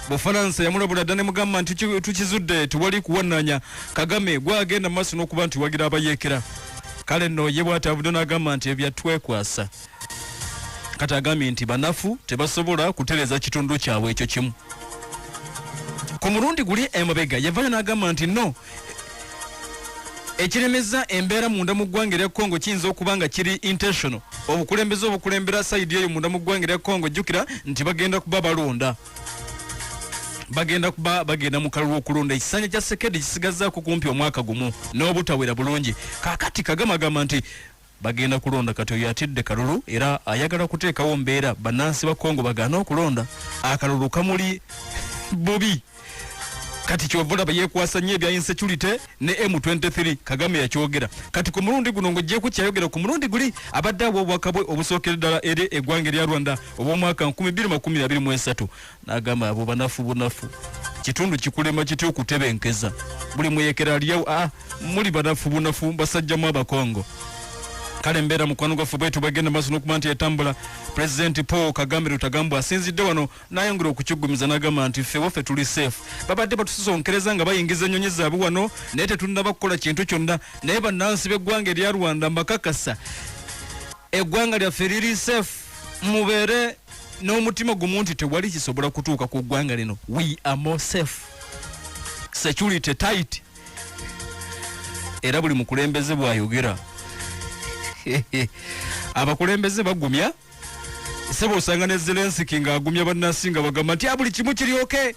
Bufaransa yamulabula ddane mugamba nti tukizudde tuwali kuwannanya Kagame gwagenda maaso n'okuba nti wagira abayeekera. Kale nno ye bw'atavudde n'agamba nti ebyatwekwasa. Kati agambye nti banafu tebasobola kutereeza kitundu kyabwe ekyo kimu. Ku mulundi guli emabega yavaayo n'agamba nti no ekiremeza embeera munda mu ggwanga erya Congo kiyinza okuba nga kiri intentional. Obukulembera sayidi eyo munda mu ggwanga erya Congo jjukira nti bagenda kuba balonda. Bagenda mu kalulu okulonda ekisanja kya Sekedi kisigazaako kumpi omwaka gumu n'obutawera bulungi. Kaakati Kagame agamba nti bagenda kulonda kati oyo atidde kalulu era ayagala kuteekawo mbeera bannansi ba Congo bagaana okulonda. Akalulu kamuli bubi. Kati kyovula bayekwasa nnyo ebya insecurity ne M23 Kagame yakyogera. Kati ku mulundi guno ng'oggyeko kyayogera ku mulundi guli abadde obubaka bwe obusookera ddala eri eggwanga erya Rwanda obw'omwaka 2023 n'agamba abo banafu bunafu kitundu kikulema kitya okutebenkeza buli muyeekera aliyawo muli banafu bunafu basajjamu abakongo. Kale mbeera mukwano gwaffe bwetu bagenda maaso n'okuba nti etambula. President Paul Kagame Rutagambwa asinzidde wano n'ayongera okukiggumiza n'agamba nti ffe waffe tuli safe. Babadde batusonkereza nga bayingiza ennyonyi zaabwe wano naye tetunnaba kukola kintu kyonna, naye bannansi b'eggwanga erya Rwanda mbakakasa eggwanga lyaffe liri safe. Mubeere n'omutima gumu nti tewali kisobola kutuuka ku ggwanga lino. We are more safe. Security tight. Era buli mukulembeze bw'ayogera abakulembeze bagumya sebo osanga ne Zelensky ng'agumya bannansi nga bagamba nti buli kimu kiri okay.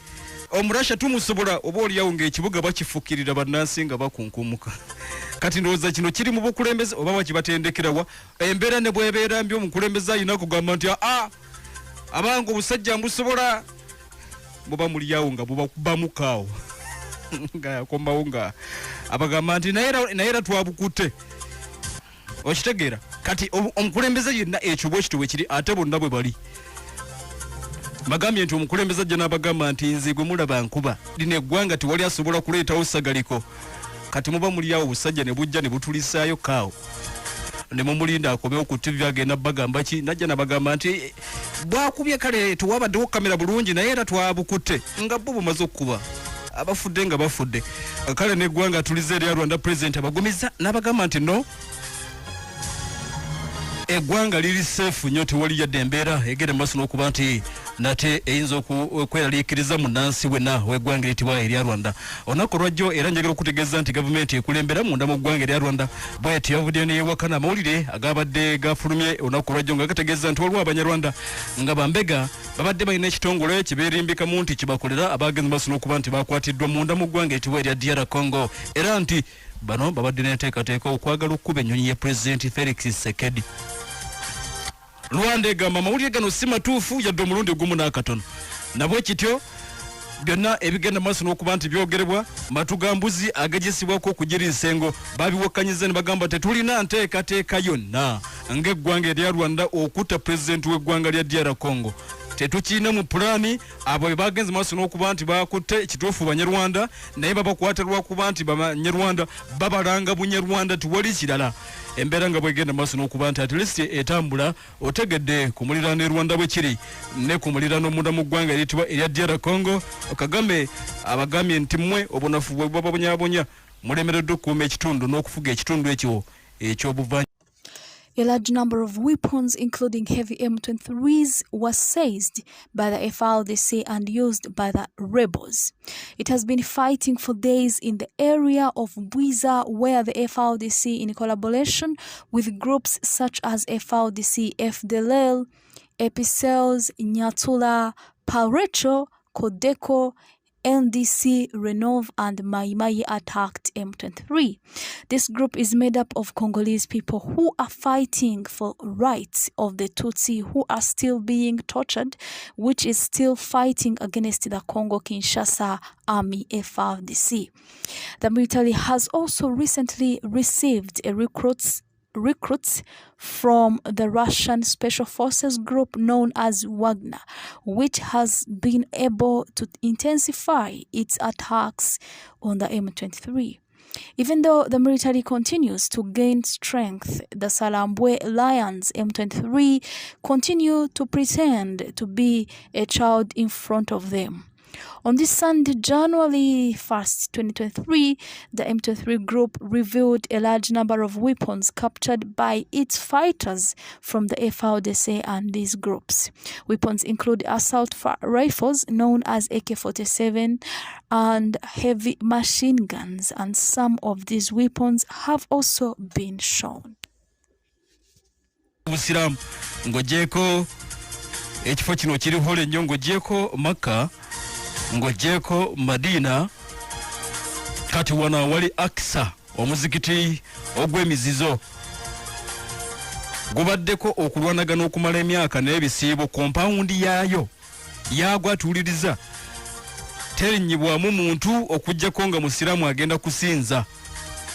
Omurasha tumusobola oba oliyawo ng'ekibuga bakifukirira bannansi nga bakunkumuka. Kati ndowooza kino kiri mu bukulembeze oba bakibatendekerawa. Embeera ne bw'ebeera mbi omukulembeze ayina kugamba nti abange obusajja mbusobola buba muliyawo nga bubakubamukaawo nga yakomawo nga abagamba nti naye era twabukutte. Okitegeera kati omukulembeze yenna ekyo bwe kitwe kiri ate bonna bwe bali. Bagambye nti omukulembeze ajja n'abagamba nti nze gwe mulaba nkuba lino eggwanga tewali asobola kuleetawo sagaliko. Kati muba muliyawo obusajja ne bujja ne butulisaayo kaawo ne mumulinda akomewo ku TV agenda bagamba ki najja nabagamba nti bwakubye kale tewabaddewo kamera bulungi naye era twabukutte nga bo bumaze okukuba abafudde nga bafudde. Kale n'eggwanga tulize erya Rwanda president abagumiza n'abagamba nti no eggwanga liri safe nnyo tewali yadde embeera egenda maaso n'okuba nti nate eyinza okweraliikiriza munnansi wenna w'eggwanga eritibwa erya Rwanda. Olunaku lwajjo era njagala okutegeeza nti gavumenti ekulembera munda mu ggwanga erya Rwanda bw'eti yavuddeyo neyeewakana amawulire agabadde gafulumye olunaku lwajjo nga gategeeza nti waliwo Abanyarwanda nga bambega babadde balina ekitongole kye beerimbikamu nti kibakolera abagenzi maaso n'okuba nti bakwatiddwa munda mu ggwanga eritibwa erya DR Congo era nti bano babadde n'enteekateeka okwagala okukuba ennyonyi ya Pulezidenti Felix Tshisekedi. Rwanda egamba amawulire gano si matuufu yadde omulundi gumu n'akatono. Nabwe kityo byonna ebigenda maaso n'okuba nti byogerebwa matugambuzi agagisibwako okugira ensengo babiwakkanyiza ne bagamba tetulina nteekateeka yonna ng'eggwanga erya Rwanda okutta pulezidenti w'eggwanga lya DR Congo. Tetukiina mu pulaani abo bwe bagenze maaso n'okuba nti bakutte ekituufu Banyarwanda naye babakwata lwakuba nti Banyarwanda babalanga Bunyarwanda tewali kirala. Embeera nga bwegenda maaso n'okuba nti at least etambula otegedde ku muliraano e Rwanda bwe kiri ne ku muliraano munda mu ggwanga eryitibwa erya DR Congo. Kagame abagambye nti mmwe obunafu bwe bababonyabonya mulemereddwa okukuuma ekitundu n'okufuga ekitundu ekyo eky'obuvanjuba. A large number of weapons, including heavy M23s, was seized by the FARDC and used by the rebels. It has been fighting for days in the area of Bwiza, where the FARDC, in collaboration with groups such as FARDC, FDLR, Epicels, Nyatula, Parecho, Kodeko, NDC, Renov, and Mai Mai attacked M23. This group is made up of Congolese people who are fighting for rights of the Tutsi who are still being tortured, which is still fighting against the Congo-Kinshasa Army FARDC. The military has also recently received recruits from the Russian Special Forces group known as Wagner, which has been able to intensify its attacks on the M23. Even though the military continues to gain strength, the Salambwe Lions M23 continue to pretend to be a child in front of them. On this Sunday, January 1st, 2023, the M23 group revealed a large number of weapons captured by its fighters from the FARDC and these groups. Weapons include assault rifles known as AK-47 and heavy machine guns, and some of these weapons have also been shown. Ngojeko ekifo kino kiriho nnyo ngojeko Makka ngojeko Madina kati wana wali Aksa omuzikiti ogw'emizizo gubaddeko okulwanagana okumala emyaka n'ebisiibo kompawundi yaayo yagwatuliriza terinyibwamu muntu okujjako nga musiramu agenda kusinza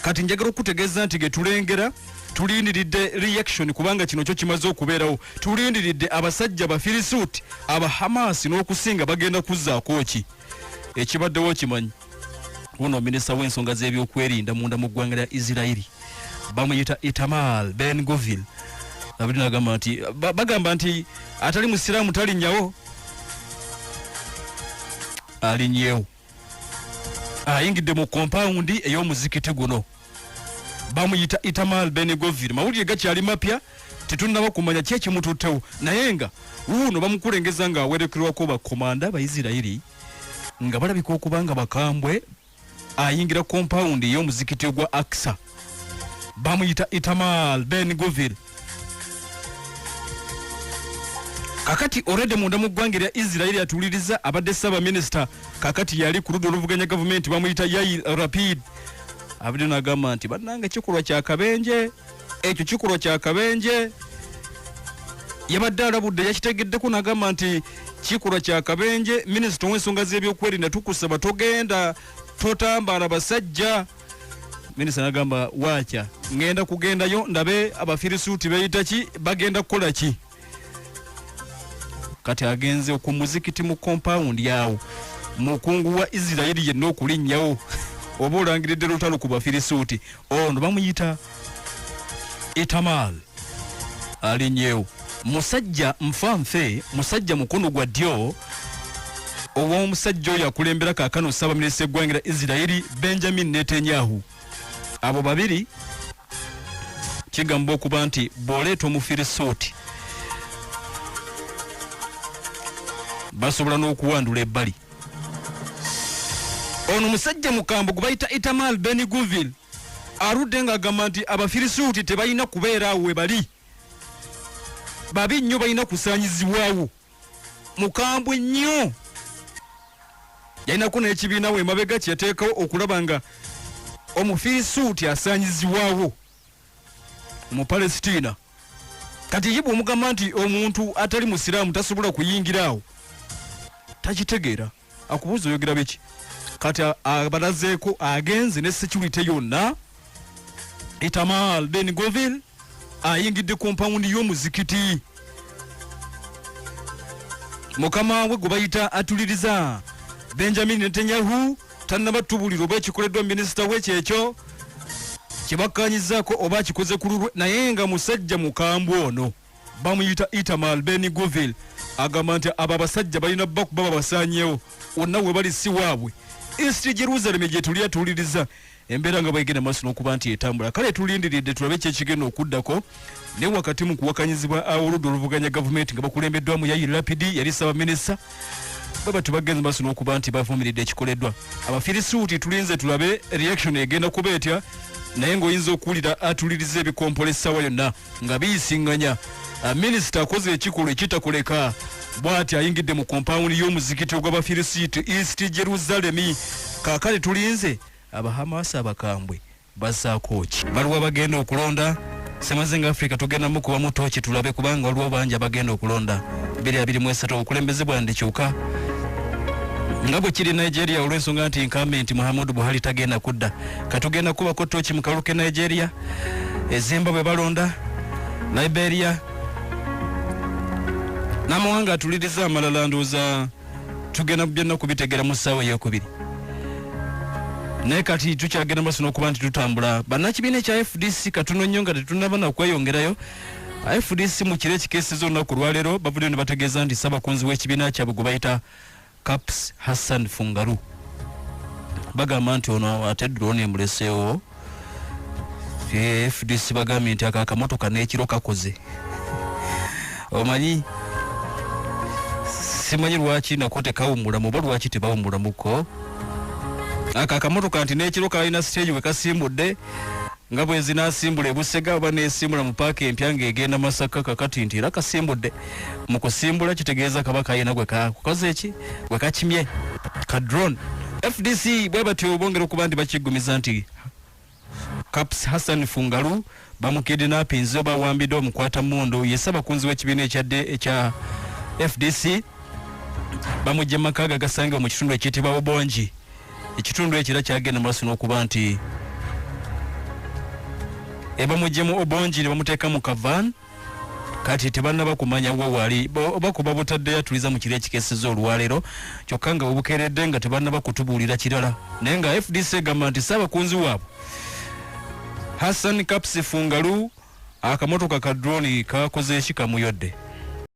kati njagala okutegeeza nti getulengera tulindiridde reaction kubanga kino kyo kimaze okubeerawo tulindiridde abasajja bafirisuuti aba Hamas n'okusinga bagenda kuzzaako ki ekibaddewo kimanyi ono minisita w'ensonga z'ebyokwerinda munda mu ggwanga lya Isirairi bamuyita Itamar Ben-Gvir bagamba nti atali musiraamu talinnyawo alinnyewo ayingidde mu kompawundi ey'omuzikiti guno bamuyita Itamar Ben-Gvir mawulire gakyali mapya tetunnaba kumanya ki ekimututtewo naye nga wuuno bamukulengeza nga awerekerwako bakomanda ba Isirairi nga balabika okubanga bakambwe ayingira kompawundi ey'omuzikiti gwa Aksa bamuyita Itamar Ben-Gvir kakati already munda mu ggwanga lya Isirairi atuliriza abadde Ssaabaminisita kakati yali ku ludda oluvuganya gavumenti bamuyita Yair Lapid abadde n'agamba nti bannange kikolwa kya kabenje ekyo kikolwa kya kabenje yabadde alabudde yakitegeddeko n'agamba nti kikolwa kya kabenje minisita w'ensonga z'ebyokwerinda tukusaba togenda totambaala basajja minisita n'agamba waakya ngenda kugendayo ndabe abafirisuuti bayita ki bagenda kukola ki kati agenze ku muzikiti mu kompawundi yawo mukungu wa Isirairi yenna okulinnyawo oba olangiridde lutalo ku bafirisuuti ono bamuyita Itamar alinnyewo musajja nfanfe musajja mukono gwa ddyo ow'omusajja oyo akulembera kaakano Ssaabaminisita eggwanga lya Isirairi Benjamin Netanyahu abo babiri kigamba okuba nti bw'oleeta omufirisuuti basobola n'okuwandula ebbali ono musajja mukambo gwe bayita Itamar Ben-Gvir aludde ng'agamba nti abafirisuuti tebalina kubeera awo we bali babi nnyo balina kusaanyizibwawo mukambwe nnyo yalinako n'ekibiina we mabega kye yateekawo okulaba nga omufirisuuti asaanyizibwawo mu Palestina kati ye bw'omugamba nti omuntu atali musiraamu tasobola kuyingiraawo takitegeera akubuuza oyogera biki kati abalazeeko agenze ne security yonna Itamar Ben-Gvir ayingidde kompawundi y'omuzikiti mukama we gwe bayita atuliriza Benjamin Netanyahu tannabatubuulira oba ekikoleddwa minisita w'ekyekyo kibakkaanyizaako oba akikoze ku lulwe naye nga musajja mukambwe ono bamuyita Itamar Ben-Gvir agamba nti abo abasajja balina bakuba babasaanyewo wonna we bali si waabwe East Jerusalem gye tuli atuliriza embeera nga bayigenda maaso n'okuba nti etambula kale tulindiridde tulabe kyekigenda okuddako ne wakati mu kuwakanyizibwa oludda oluvuganya gavumenti nga bakulembeddwamu Yair Lapid yali Ssaabaminisita baba tubagenze maaso n'okuba nti bavumiridde ekikoleddwa abafirisuuti tulinze tulabe reaction egenda kuba etya naye ng'oyinza okuwulira atuliriza ebikompolo essaawa yonna nga biyisinganya minisita akoze ekikolwa ekitakoleka bw'ati ayingidde mu kompawundi y'omuzikiti ogw'abafirisuuti East Jerusalem kaakale tulinze abahamasi abakambwe bazzaako ki baliwo bagenda okulonda semazenga Africa tugenda mukubamu tooki tulabe kubanga waliwo bangi abagenda okulonda 2023 okulembeze bwandikyuka nga bwe kiri Nigeria olw'ensonga nti incumbent Muhammadu Buhari tagenda kudda katugenda kubako tooki mu kaluke Nigeria Zimbabwe balonda Liberia n'amawanga atuliriza amalala ndowooza tugenda kubyonna kubitegera mu ssaawa ey'okubiri naye kati tukyagenda maaso n'okuba nti tutambula bannakibiina kya FDC katono nnyo nga tetunaba na kweyongerayo. FDC mu kiro ekikeeseza olunaku lwaleero bavuddeyo ne bategeeza nti ssabakunzi w'ekibiina kyabwe gwe bayita Caps Hassan Fungaru bagamba nti ono ate drone emuleseewo. FDC bagambye nti akamotoka n'ekiro kakoze. Omanyi simanyi lwaki nako tekawummulamu oba lwaki tebawummulamuko. Akamotoka nti n'ekiro kalina stage we kasimbudde nga bwe zinasimbula e Busega oba neesimbula mu paaka empya ng'egenda Masaka kakati nti era kasimbudde. Mu kusimbula kitegeeza kabaka yena gwe kakoze eki gwe kakimye ka drone. FDC bwe batyo bongera okuba nti bakiggumiza nti Caps Hassan Fungaru bamukidnappinze oba bawambidde omukwata mundu ye ssabakunzi w'ekibiina ekya FDC bamugye mu maka gasange mu kitundu ekiyitibwa Obongi. Ekitundu ekira kyagenda maaso n'okuba nti bamugye mu Obongi ne bamuteeka mu kavan kati tebannaba kumanya waali oba kuba butadde yatuliza mu kiro ekikeeseza olwaleero kyokka nga bubukeeredde nga tebannaba kutubuulira kirala. Naye nga FDC egamba nti ssabakunzi waabwe Hassan Caps Fungaru akamotoka ka drone kakoze eki kamuyodde.